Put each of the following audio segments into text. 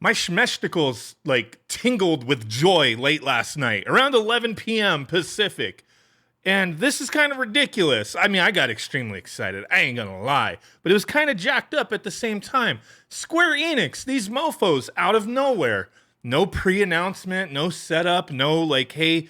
my schmesticles like tingled with joy late last night, around 11 p.m. Pacific. And this is kind of ridiculous. I mean, I got extremely excited. I ain't gonna lie. But it was kind of jacked up at the same time. Square Enix, these mofos out of nowhere. No pre-announcement, no setup, no like, hey,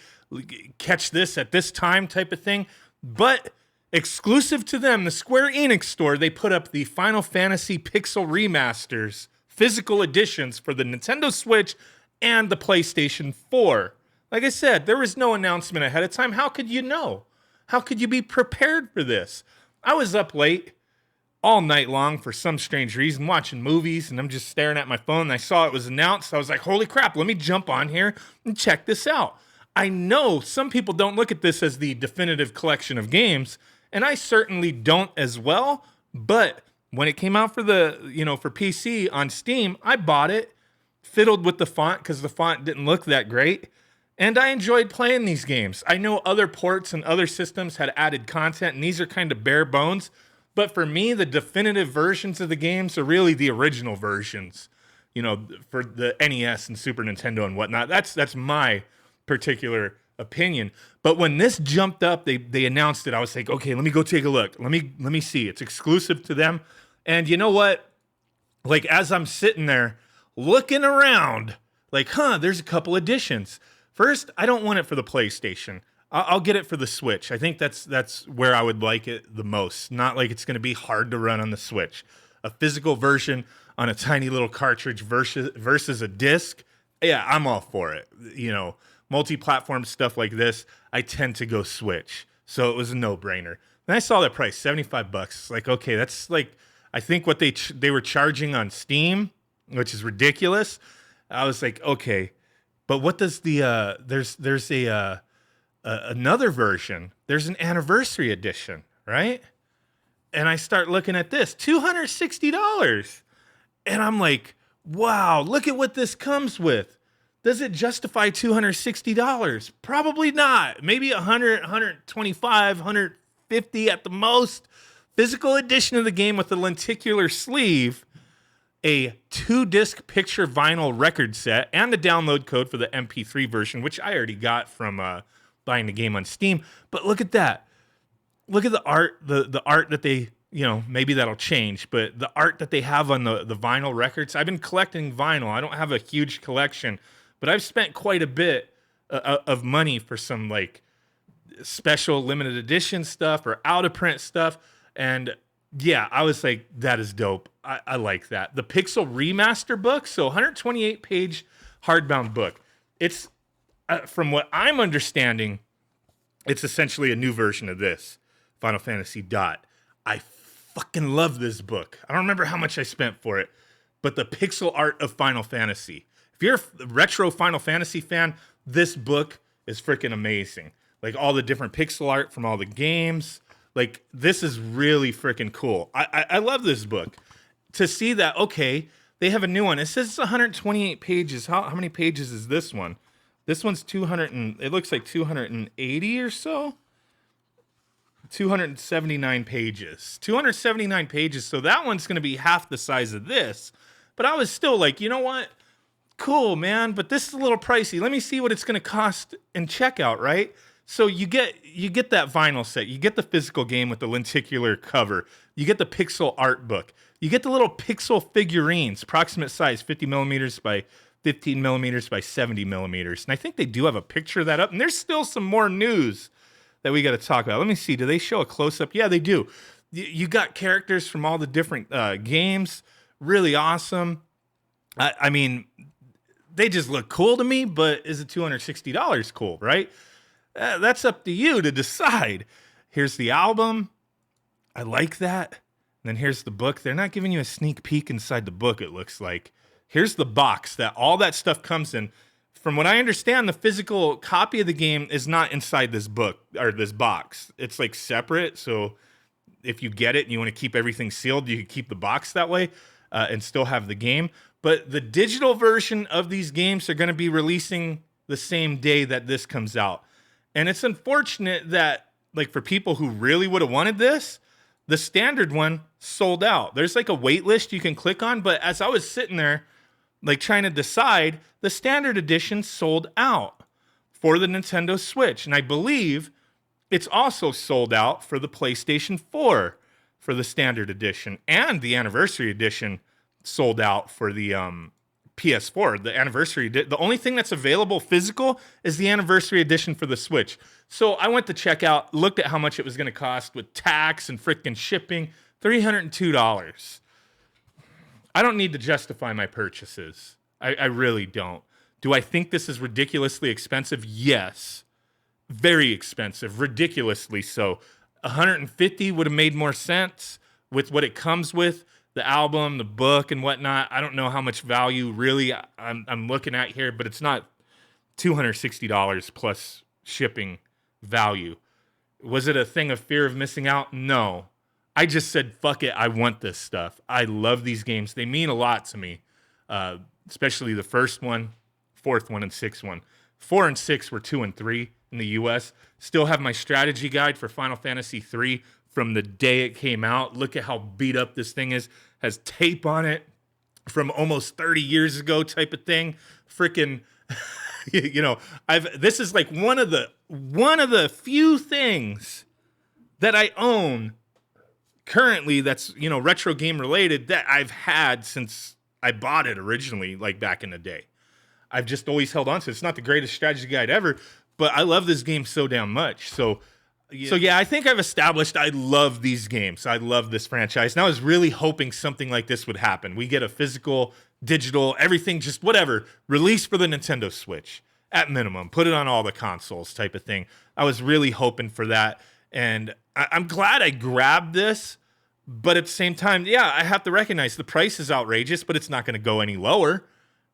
catch this at this time type of thing. But exclusive to them, the Square Enix store, they put up the Final Fantasy Pixel Remasters physical editions for the Nintendo Switch and the PlayStation 4. Like I said, there was no announcement ahead of time. How could you know? How could you be prepared for this? I was up late all night long for some strange reason watching movies, and I'm just staring at my phone, and I saw it was announced. I was like, holy crap, let me jump on here and check this out. I know some people don't look at this as the definitive collection of games, and I certainly don't as well, but when it came out for for PC on Steam, I bought it, fiddled with the font because the font didn't look that great. And I enjoyed playing these games. I know other ports and other systems had added content, and these are kind of bare bones. But for me, the definitive versions of the games are really the original versions, for the NES and Super Nintendo and whatnot. That's my particular opinion. But when this jumped up, they announced it. I was like, okay, let me go take a look. Let me see. It's exclusive to them. And you know what? Like, as I'm sitting there looking around, like, there's a couple editions. First, I don't want it for the PlayStation. I'll get it for the Switch. I think that's where I would like it the most. Not like it's going to be hard to run on the Switch. A physical version on a tiny little cartridge versus a disc. Yeah, I'm all for it. Multi-platform stuff like this, I tend to go Switch. So it was a no-brainer. Then I saw that price, $75. Like, okay, that's like, I think what they were charging on Steam, which is ridiculous. I was like, okay. But what does there's another version. There's an anniversary edition, right? And I start looking at this, $260. And I'm like, wow, look at what this comes with. Does it justify $260? Probably not. Maybe 100, 125, 150 at the most. Physical edition of the game with a lenticular sleeve, a 2-disc picture vinyl record set, and the download code for the MP3 version, which I already got from buying the game on Steam. But look at that. Look at the art, the art that they, maybe that'll change, but the art that they have on the vinyl records. I've been collecting vinyl. I don't have a huge collection, but I've spent quite a bit of money for some like special limited edition stuff or out of print stuff. And yeah, I was like, that is dope. I like that. The Pixel Remaster book, so 128-page hardbound book. It's, from what I'm understanding, it's essentially a new version of this, Final Fantasy Dot. I fucking love this book. I don't remember how much I spent for it, but the pixel art of Final Fantasy. If you're a retro Final Fantasy fan, this book is freaking amazing. Like all the different pixel art from all the games. Like, this is really freaking cool. I love this book. To see that, okay, they have a new one. It says it's 128 pages. How many pages is this one? This one's 200 and it looks like 280 or so. 279 pages. 279 pages. So that one's going to be half the size of this. But I was still like, you know what? Cool, man, but this is a little pricey. Let me see what it's going to cost in checkout, right? So you get that vinyl set. You get the physical game with the lenticular cover. You get the pixel art book. You get the little pixel figurines, approximate size, 50 millimeters by 15 millimeters by 70 millimeters. And I think they do have a picture of that up. And there's still some more news that we got to talk about. Let me see. Do they show a close-up? Yeah, they do. You got characters from all the different games. Really awesome. I mean, they just look cool to me, but is it $260 cool, right? That's up to you to decide. Here's the album. I like that. And then here's the book. They're not giving you a sneak peek inside the book, it looks like. Here's the box that all that stuff comes in. From what I understand, the physical copy of the game is not inside this book or this box. It's like separate. So if you get it and you want to keep everything sealed, you can keep the box that way and still have the game. But the digital version of these games are going to be releasing the same day that this comes out. And it's unfortunate that, like, for people who really would have wanted this, the standard one sold out. There's like a wait list you can click on, but as I was sitting there, like trying to decide, the standard edition sold out for the Nintendo Switch. And I believe it's also sold out for the PlayStation 4 for the standard edition. And the anniversary edition sold out for the PS4. The anniversary, the only thing that's available physical is the anniversary edition for the Switch. So I went to check out, looked at how much it was going to cost with tax and freaking shipping, $302. I don't need to justify my purchases. I really don't. Do I think this is ridiculously expensive? Yes. Very expensive, ridiculously so. $150 would have made more sense with what it comes with, the album, the book, and whatnot. I don't know how much value really I'm looking at here, but it's not $260 plus shipping value. Was it a thing of fear of missing out? No. I just said, fuck it, I want this stuff. I love these games. They mean a lot to me, especially the first one, fourth one, and sixth one. 4 and 6 were 2 and 3 in the US. Still have my strategy guide for Final Fantasy 3 from the day it came out. Look at how beat up this thing is. Has tape on it from almost 30 years ago type of thing. Freaking, this is like one of the few things that I own currently that's, retro game related that I've had since I bought it originally, like back in the day. I've just always held on to it. It's not the greatest strategy guide ever, but I love this game so damn much. So I think I've established I love these games. I love this franchise. And I was really hoping something like this would happen. We get a physical, digital, everything, just whatever, release for the Nintendo Switch at minimum. Put it on all the consoles type of thing. I was really hoping for that. And I'm glad I grabbed this. But at the same time, I have to recognize the price is outrageous, but it's not going to go any lower,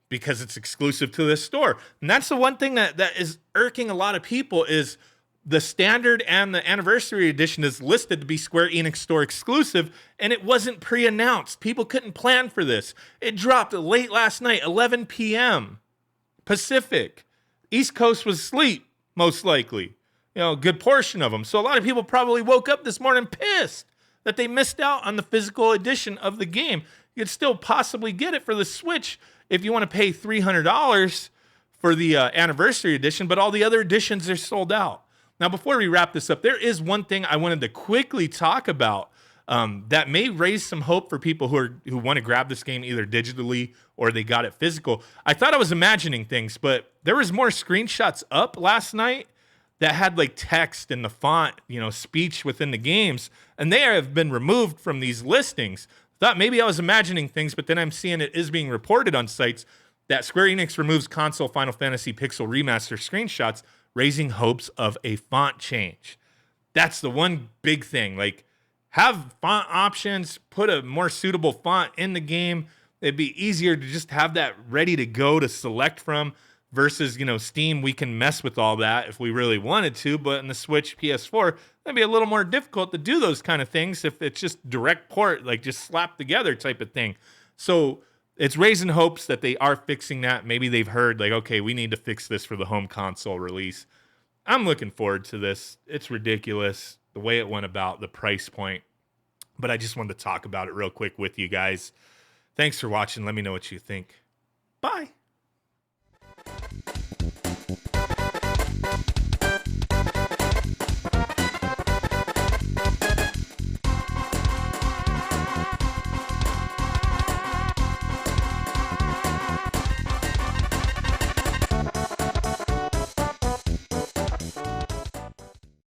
because it's exclusive to this store. And that's the one thing that is irking a lot of people is the standard and the anniversary edition is listed to be Square Enix store exclusive, and it wasn't pre-announced. People couldn't plan for this. It dropped late last night, 11 p.m. Pacific. East Coast was asleep, most likely. A good portion of them. So a lot of people probably woke up this morning pissed that they missed out on the physical edition of the game. You could still possibly get it for the Switch if you want to pay $300 for the anniversary edition, but all the other editions are sold out. Now, before we wrap this up, there is one thing I wanted to quickly talk about that may raise some hope for people who want to grab this game either digitally or they got it physical. I thought I was imagining things, but there was more screenshots up last night that had like text and the font, speech within the games, and they have been removed from these listings. Thought maybe I was imagining things, but then I'm seeing it is being reported on sites that Square Enix removes console Final Fantasy Pixel Remaster screenshots, raising hopes of a font change. That's the one big thing. Like, have font options, put a more suitable font in the game. It'd be easier to just have that ready to go to select from versus, Steam. We can mess with all that if we really wanted to, but in the Switch, PS4, it'd be a little more difficult to do those kind of things if it's just direct port, like just slap together type of thing. So it's raising hopes that they are fixing that. Maybe they've heard like, okay, we need to fix this for the home console release. I'm looking forward to this. It's ridiculous the way it went about, the price point. But I just wanted to talk about it real quick with you guys. Thanks for watching. Let me know what you think. Bye.